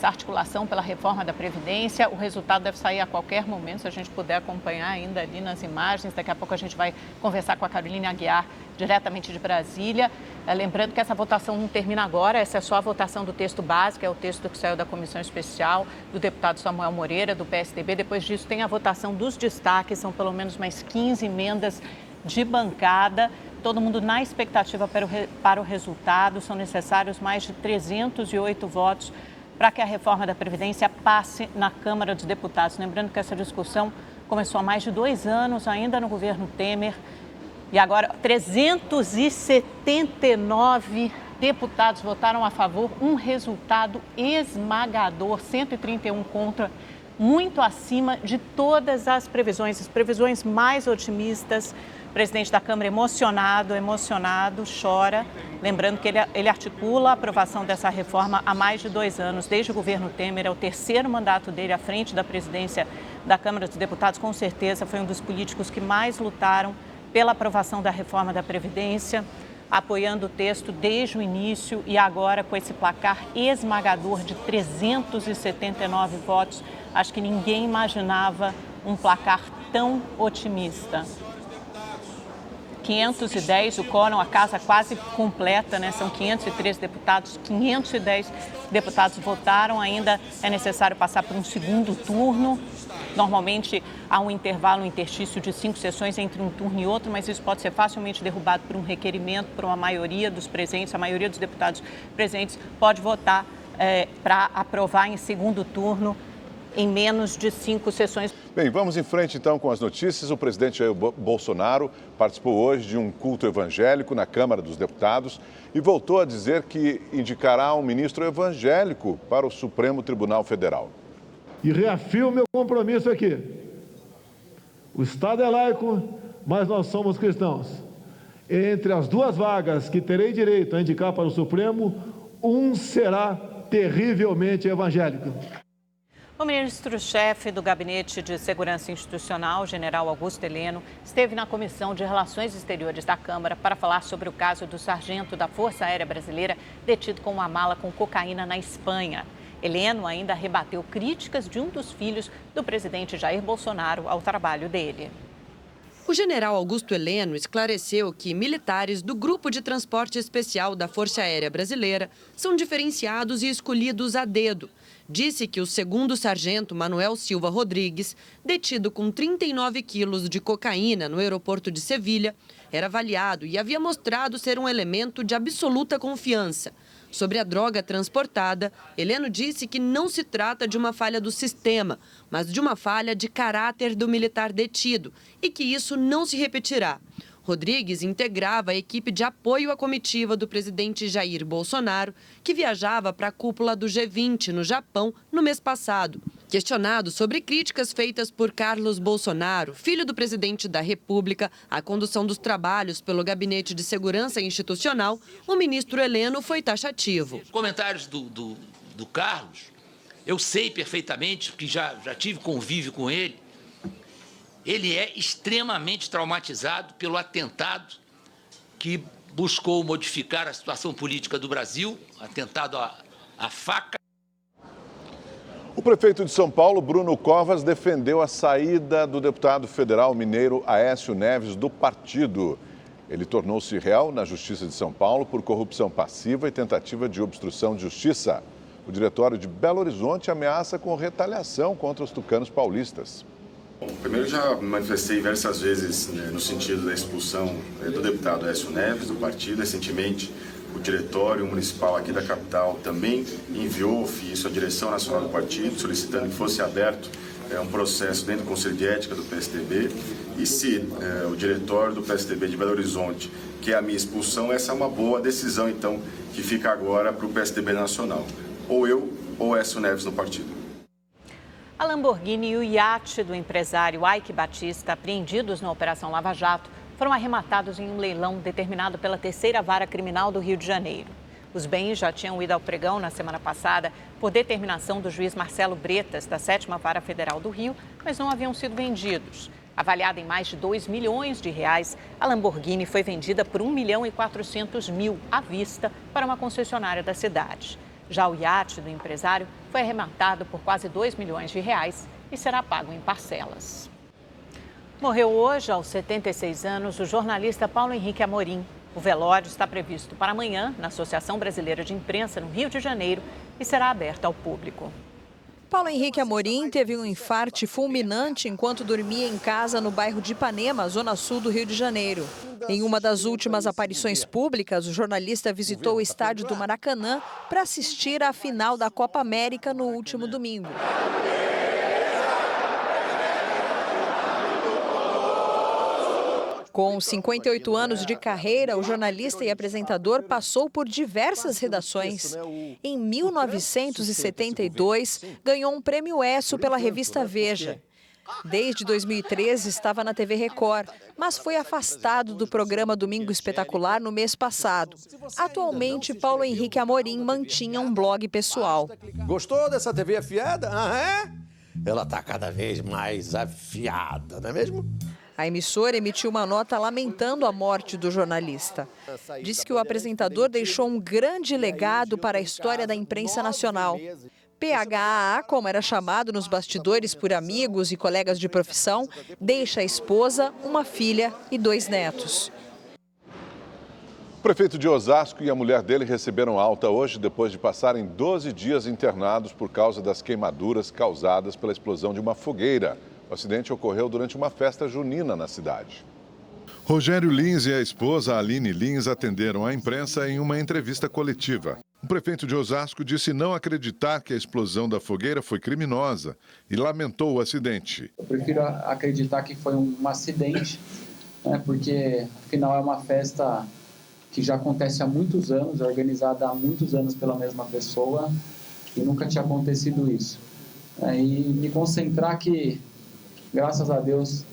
S1: articulação pela reforma da Previdência. O resultado deve sair a qualquer momento, se a gente puder acompanhar ainda ali nas imagens. Daqui a pouco a gente vai conversar com a Caroline Aguiar, diretamente de Brasília. Lembrando que essa votação não termina agora, essa é só a votação do texto básico, é o texto que saiu da comissão especial do deputado Samuel Moreira, do PSDB. Depois disso tem a votação dos destaques, são pelo menos mais 15 emendas de bancada, todo mundo na expectativa para o resultado. São necessários mais de 308 votos para que a reforma da Previdência passe na Câmara dos Deputados. Lembrando que essa discussão começou há mais de 2 anos, ainda no governo Temer, e agora 379 deputados votaram a favor, um resultado esmagador, 131 contra, muito acima de todas as previsões mais otimistas. O presidente da Câmara emocionado, chora. Lembrando que ele articula a aprovação dessa reforma há mais de 2 anos, desde o governo Temer. É o 3º mandato dele à frente da presidência da Câmara dos Deputados. Com certeza foi um dos políticos que mais lutaram pela aprovação da reforma da Previdência, apoiando o texto desde o início e agora com esse placar esmagador de 379 votos. Acho que ninguém imaginava um placar tão otimista. 510, o quórum, a casa quase completa, né? São 503 deputados, 510 deputados votaram, ainda é necessário passar por um segundo turno. Normalmente há um intervalo, um interstício de 5 sessões entre um turno e outro, mas isso pode ser facilmente derrubado por um requerimento, por uma maioria dos presentes. A maioria dos deputados presentes pode votar para aprovar em segundo turno em menos de 5 sessões.
S2: Bem, vamos em frente então com as notícias. O presidente Jair Bolsonaro participou hoje de um culto evangélico na Câmara dos Deputados e voltou a dizer que indicará um ministro evangélico para o Supremo Tribunal Federal.
S22: E reafirmo meu compromisso aqui. O Estado é laico, mas nós somos cristãos. Entre as 2 vagas que terei direito a indicar para o Supremo, um será terrivelmente evangélico.
S1: O ministro-chefe do Gabinete de Segurança Institucional, general Augusto Heleno, esteve na Comissão de Relações Exteriores da Câmara para falar sobre o caso do sargento da Força Aérea Brasileira detido com uma mala com cocaína na Espanha. Heleno ainda rebateu críticas de um dos filhos do presidente Jair Bolsonaro ao trabalho dele.
S21: O general Augusto Heleno esclareceu que militares do Grupo de Transporte Especial da Força Aérea Brasileira são diferenciados e escolhidos a dedo. Disse que o 2º sargento Manuel Silva Rodrigues, detido com 39 quilos de cocaína no aeroporto de Sevilha, era avaliado e havia mostrado ser um elemento de absoluta confiança. Sobre a droga transportada, Heleno disse que não se trata de uma falha do sistema, mas de uma falha de caráter do militar detido e que isso não se repetirá. Rodrigues integrava a equipe de apoio à comitiva do presidente Jair Bolsonaro, que viajava para a cúpula do G20 no Japão no mês passado. Questionado sobre críticas feitas por Carlos Bolsonaro, filho do presidente da República, à condução dos trabalhos pelo Gabinete de Segurança Institucional, o ministro Heleno foi taxativo.
S5: Comentários do Carlos, eu sei perfeitamente, porque já tive convívio com ele. Ele é extremamente traumatizado pelo atentado que buscou modificar a situação política do Brasil, atentado à faca.
S2: O prefeito de São Paulo, Bruno Covas, defendeu a saída do deputado federal mineiro Aécio Neves do partido. Ele tornou-se réu na Justiça de São Paulo por corrupção passiva e tentativa de obstrução de justiça. O diretório de Belo Horizonte ameaça com retaliação contra os tucanos paulistas.
S8: Primeiro, já me manifestei diversas vezes no sentido da expulsão do deputado Aécio Neves do partido. Recentemente, o diretório municipal aqui da capital também enviou ofício à direção nacional do partido, solicitando que fosse aberto um processo dentro do Conselho de Ética do PSDB. E se o diretório do PSDB de Belo Horizonte quer a minha expulsão, essa é uma boa decisão, então, que fica agora para o PSDB nacional. Ou eu, ou Aécio Neves no partido.
S1: A Lamborghini e o iate do empresário Eike Batista, apreendidos na Operação Lava Jato, foram arrematados em um leilão determinado pela Terceira Vara Criminal do Rio de Janeiro. Os bens já tinham ido ao pregão na semana passada por determinação do juiz Marcelo Bretas, da 7ª Vara Federal do Rio, mas não haviam sido vendidos. Avaliada em mais de R$2 milhões, a Lamborghini foi vendida por R$1.400.000 à vista para uma concessionária da cidade. Já o iate do empresário foi arrematado por quase R$2 milhões e será pago em parcelas. Morreu hoje, aos 76 anos, o jornalista Paulo Henrique Amorim. O velório está previsto para amanhã na Associação Brasileira de Imprensa, no Rio de Janeiro, e será aberto ao público.
S23: Paulo Henrique Amorim teve um infarte fulminante enquanto dormia em casa no bairro de Ipanema, zona sul do Rio de Janeiro. Em uma das últimas aparições públicas, o jornalista visitou o estádio do Maracanã para assistir à final da Copa América no último domingo. Com 58 anos de carreira, o jornalista e apresentador passou por diversas redações. Em 1972, ganhou um prêmio ESSO pela revista Veja. Desde 2013, estava na TV Record, mas foi afastado do programa Domingo Espetacular no mês passado. Atualmente, Paulo Henrique Amorim mantinha um blog pessoal.
S24: Gostou dessa TV afiada? Ela está cada vez mais afiada, não é mesmo?
S23: A emissora emitiu uma nota lamentando a morte do jornalista. Disse que o apresentador deixou um grande legado para a história da imprensa nacional. PHAA, como era chamado nos bastidores por amigos e colegas de profissão, deixa a esposa, uma filha e 2 netos.
S2: O prefeito de Osasco e a mulher dele receberam alta hoje depois de passarem 12 dias internados por causa das queimaduras causadas pela explosão de uma fogueira. O acidente ocorreu durante uma festa junina na cidade. Rogério Lins e a esposa Aline Lins atenderam à imprensa em uma entrevista coletiva. O prefeito de Osasco disse não acreditar que a explosão da fogueira foi criminosa e lamentou o acidente.
S25: Eu prefiro acreditar que foi um acidente, porque afinal é uma festa que já acontece há muitos anos, é organizada há muitos anos pela mesma pessoa e nunca tinha acontecido isso. E me concentrar que, graças a Deus,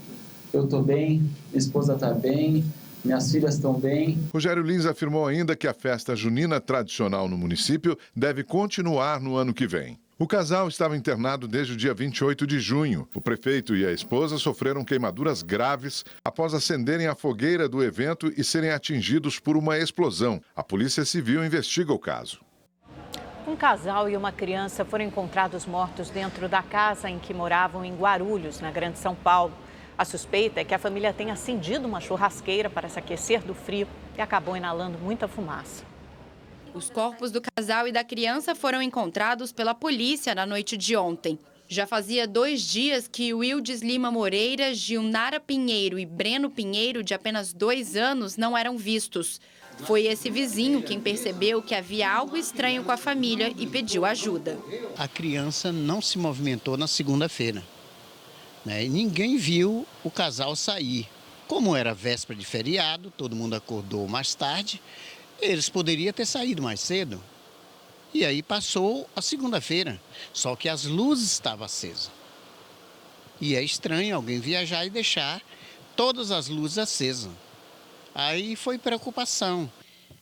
S25: eu estou bem, minha esposa está bem, minhas filhas estão bem.
S2: Rogério Lins afirmou ainda que a festa junina tradicional no município deve continuar no ano que vem. O casal estava internado desde o dia 28 de junho. O prefeito e a esposa sofreram queimaduras graves após acenderem a fogueira do evento e serem atingidos por uma explosão. A Polícia Civil investiga o caso.
S1: Um casal e uma criança foram encontrados mortos dentro da casa em que moravam em Guarulhos, na Grande São Paulo. A suspeita é que a família tenha acendido uma churrasqueira para se aquecer do frio e acabou inalando muita fumaça.
S26: Os corpos do casal e da criança foram encontrados pela polícia na noite de ontem.
S9: Já fazia 2 dias que Wildes Lima Moreira, Gilnara Pinheiro e Breno Pinheiro, de apenas 2 anos, não eram vistos. Foi esse vizinho quem percebeu que havia algo estranho com a família e pediu ajuda.
S10: A criança não se movimentou na segunda-feira, né? E ninguém viu o casal sair. Como era véspera de feriado, todo mundo acordou mais tarde, eles poderiam ter saído mais cedo. E aí passou a segunda-feira, só que as luzes estavam acesas. E é estranho alguém viajar e deixar todas as luzes acesas. Aí foi preocupação.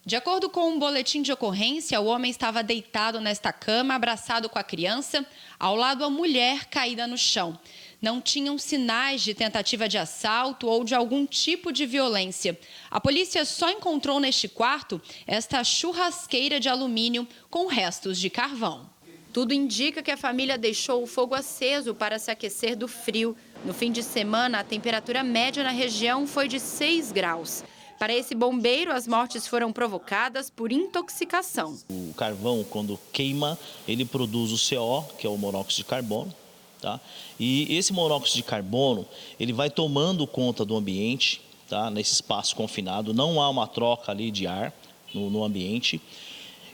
S9: De acordo com um boletim de ocorrência, o homem estava deitado nesta cama, abraçado com a criança, ao lado a mulher caída no chão. Não tinham sinais de tentativa de assalto ou de algum tipo de violência. A polícia só encontrou neste quarto esta churrasqueira de alumínio com restos de carvão. Tudo indica que a família deixou o fogo aceso para se aquecer do frio. No fim de semana, a temperatura média na região foi de 6 graus. Para esse bombeiro, as mortes foram provocadas por intoxicação.
S11: O carvão, quando queima, ele produz o CO, que é o monóxido de carbono. Tá? E esse monóxido de carbono, ele vai tomando conta do ambiente, tá? Nesse espaço confinado, não há uma troca ali de ar no ambiente.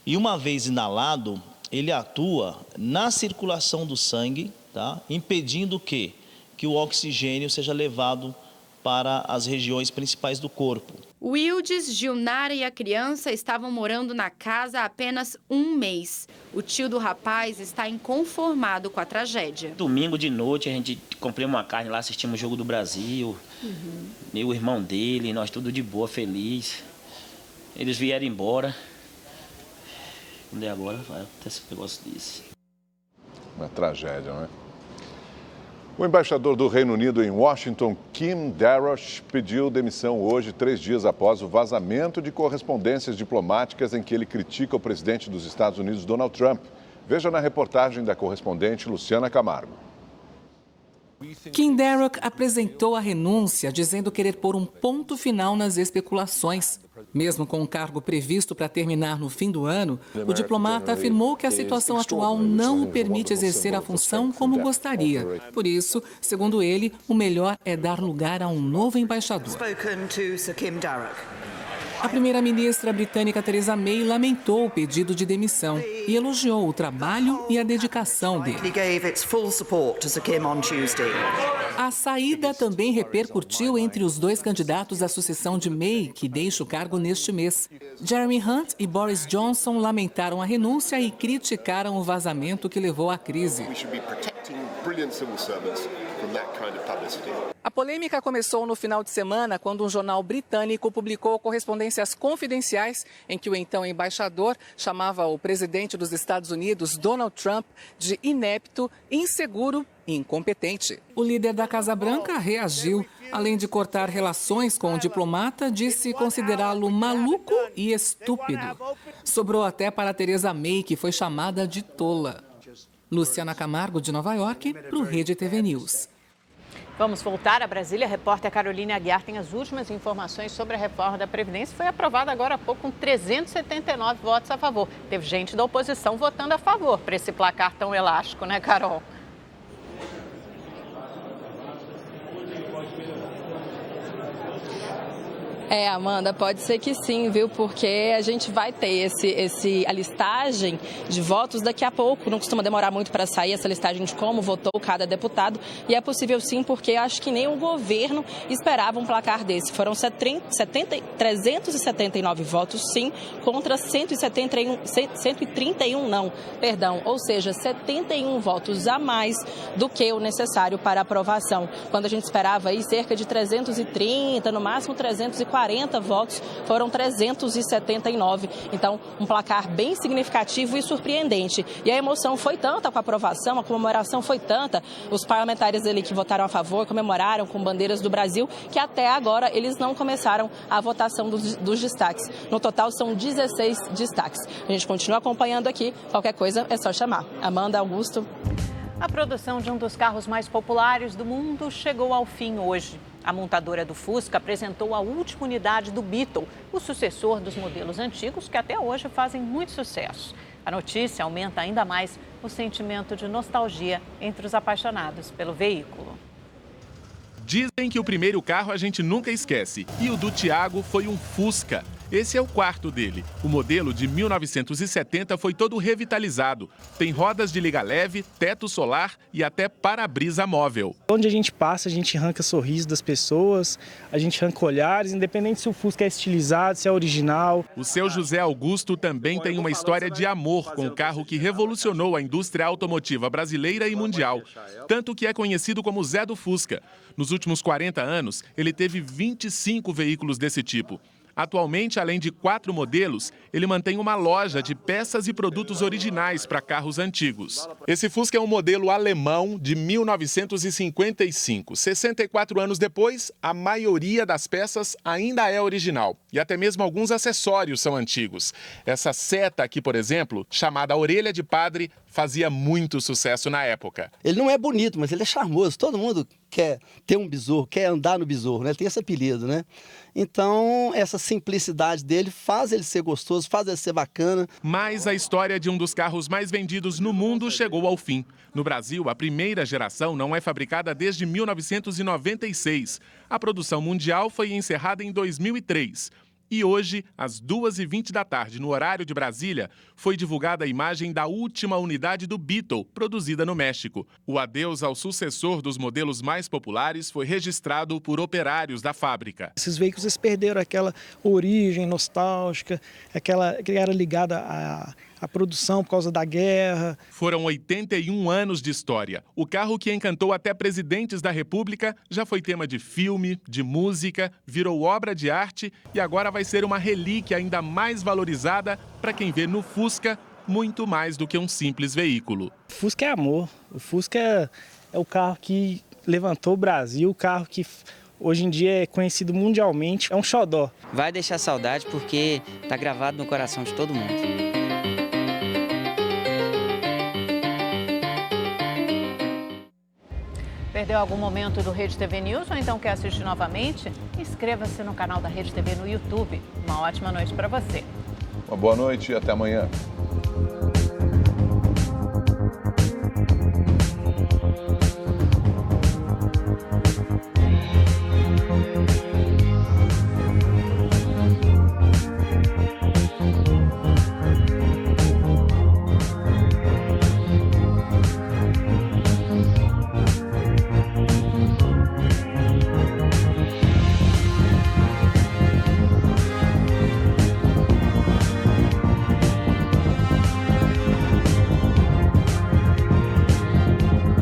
S11: E uma vez inalado, ele atua na circulação do sangue, tá? Impedindo que o oxigênio seja levado para as regiões principais do corpo.
S9: Wildes, Gilnara e a criança estavam morando na casa há apenas 1 mês. O tio do rapaz está inconformado com a tragédia.
S12: Domingo de noite a gente comprou uma carne lá, assistimos o Jogo do Brasil. E o irmão dele, nós tudo de boa, feliz. Eles vieram embora. E agora vai ter esse negócio desse.
S2: Uma tragédia, não é? O embaixador do Reino Unido em Washington, Kim Darroch, pediu demissão hoje, 3 dias após o vazamento de correspondências diplomáticas em que ele critica o presidente dos Estados Unidos, Donald Trump. Veja na reportagem da correspondente Luciana Camargo.
S13: Kim Darroch apresentou a renúncia, dizendo querer pôr um ponto final nas especulações. Mesmo com um cargo previsto para terminar no fim do ano, o diplomata afirmou que a situação atual não o permite exercer a função como gostaria. Por isso, segundo ele, o melhor é dar lugar a um novo embaixador. A primeira-ministra britânica Theresa May lamentou o pedido de demissão e elogiou o trabalho e a dedicação dele. A saída também repercutiu entre os 2 candidatos à sucessão de May, que deixa o cargo neste mês. Jeremy Hunt e Boris Johnson lamentaram a renúncia e criticaram o vazamento que levou à crise. A polêmica começou no final de semana, quando um jornal britânico publicou correspondências confidenciais em que o então embaixador chamava o presidente dos Estados Unidos, Donald Trump, de inepto, inseguro e incompetente. O líder da Casa Branca reagiu. Além de cortar relações com o diplomata, disse considerá-lo maluco e estúpido. Sobrou até para Theresa May, que foi chamada de tola. Luciana Camargo, de Nova York, para o Rede TV News.
S1: Vamos voltar a Brasília. A repórter Carolina Aguiar tem as últimas informações sobre a reforma da Previdência. Foi aprovada agora há pouco com 379 votos a favor. Teve gente da oposição votando a favor para esse placar tão elástico, né, Carol?
S4: Amanda, pode ser que sim, viu? Porque a gente vai ter a listagem de votos daqui a pouco. Não costuma demorar muito para sair essa listagem de como votou cada deputado. E é possível sim, porque acho que nem o governo esperava um placar desse. Foram 379 votos sim, contra 131 não, perdão. Ou seja, 71 votos a mais do que o necessário para aprovação. Quando a gente esperava aí cerca de 330, no máximo 340 votos, foram 379. Então, um placar bem significativo e surpreendente. E a emoção foi tanta com a aprovação, a comemoração foi tanta. Os parlamentares ali que votaram a favor comemoraram com bandeiras do Brasil, que até agora eles não começaram a votação dos destaques. No total, são 16 destaques. A gente continua acompanhando aqui. Qualquer coisa é só chamar. Amanda, Augusto.
S1: A produção de um dos carros mais populares do mundo chegou ao fim hoje. A montadora do Fusca apresentou a última unidade do Beetle, o sucessor dos modelos antigos que até hoje fazem muito sucesso. A notícia aumenta ainda mais o sentimento de nostalgia entre os apaixonados pelo veículo.
S6: Dizem que o primeiro carro a gente nunca esquece, e o do Tiago foi um Fusca. Esse é o quarto dele. O modelo de 1970 foi todo revitalizado. Tem rodas de liga leve, teto solar e até para-brisa móvel.
S14: Onde a gente passa, a gente arranca sorriso das pessoas, a gente arranca olhares, independente se o Fusca é estilizado, se é original.
S6: O seu José Augusto também tem uma história de amor com o carro que revolucionou a indústria automotiva brasileira e mundial. Tanto que é conhecido como Zé do Fusca. Nos últimos 40 anos, ele teve 25 veículos desse tipo. Atualmente, além de 4 modelos, ele mantém uma loja de peças e produtos originais para carros antigos. Esse Fusca é um modelo alemão de 1955. 64 anos depois, a maioria das peças ainda é original. E até mesmo alguns acessórios são antigos. Essa seta aqui, por exemplo, chamada orelha de padre, fazia muito sucesso na época.
S15: Ele não é bonito, mas ele é charmoso. Todo mundo quer ter um besouro, quer andar no besouro, né? Ele tem esse apelido, né? Então, essa simplicidade dele faz ele ser gostoso, faz ele ser bacana.
S6: Mas a história de um dos carros mais vendidos no mundo chegou ao fim. No Brasil, a primeira geração não é fabricada desde 1996. A produção mundial foi encerrada em 2003. E hoje, às 2h20 da tarde, no horário de Brasília, foi divulgada a imagem da última unidade do Beetle, produzida no México. O adeus ao sucessor dos modelos mais populares foi registrado por operários da fábrica.
S14: Esses veículos eles perderam aquela origem nostálgica, aquela que era ligada à produção por causa da guerra.
S6: Foram 81 anos de história. O carro que encantou até presidentes da República já foi tema de filme, de música, virou obra de arte e agora vai ser uma relíquia ainda mais valorizada para quem vê no Fusca muito mais do que um simples veículo.
S14: O Fusca é amor. O Fusca é o carro que levantou o Brasil, o carro que hoje em dia é conhecido mundialmente. É um xodó.
S16: Vai deixar saudade porque está gravado no coração de todo mundo.
S1: Perdeu algum momento do Rede TV News ou então quer assistir novamente? Inscreva-se no canal da Rede TV no YouTube. Uma ótima noite para você.
S2: Uma boa noite e até amanhã.